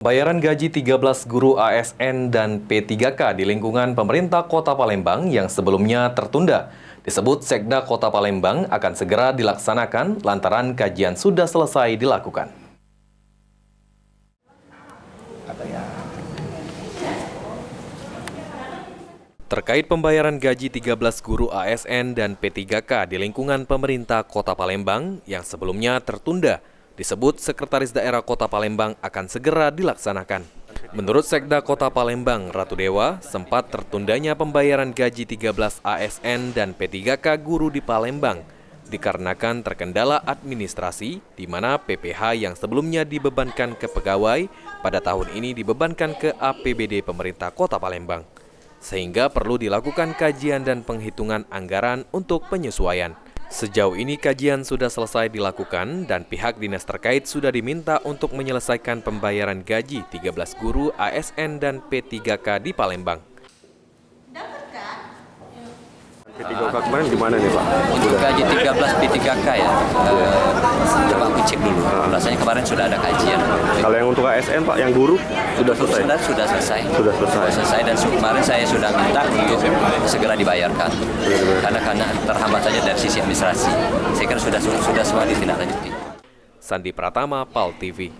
Bayaran gaji 13 guru ASN dan P3K di lingkungan pemerintah Kota Palembang yang sebelumnya tertunda. Disebut Sekda Kota Palembang akan segera dilaksanakan lantaran kajian sudah selesai dilakukan. Terkait pembayaran gaji 13 guru ASN dan P3K di lingkungan pemerintah Kota Palembang yang sebelumnya tertunda, disebut Sekretaris Daerah Kota Palembang akan segera dilaksanakan. Menurut Sekda Kota Palembang, Ratu Dewa, sempat tertundanya pembayaran gaji 13 ASN dan P3K guru di Palembang dikarenakan terkendala administrasi, di mana PPh yang sebelumnya dibebankan ke pegawai, pada tahun ini dibebankan ke APBD pemerintah Kota Palembang. Sehingga perlu dilakukan kajian dan penghitungan anggaran untuk penyesuaian. Sejauh ini kajian sudah selesai dilakukan dan pihak dinas terkait sudah diminta untuk menyelesaikan pembayaran gaji 13 guru ASN dan P3K di Palembang. P3K kemarin gimana nih Pak? Untuk gaji 13 P3K ya, coba aku cek dulu. Rasanya kemarin sudah ada kajian. Kalau yang untuk ASN Pak, yang guru sudah selesai? Sudah selesai. Sudah selesai. Dan kemarin saya sudah minta untuk segera dibayarkan. Karena terhambat saja dari sisi administrasi. Saya kira sudah semua ditindaklanjuti. Sandi Pratama, PAL TV.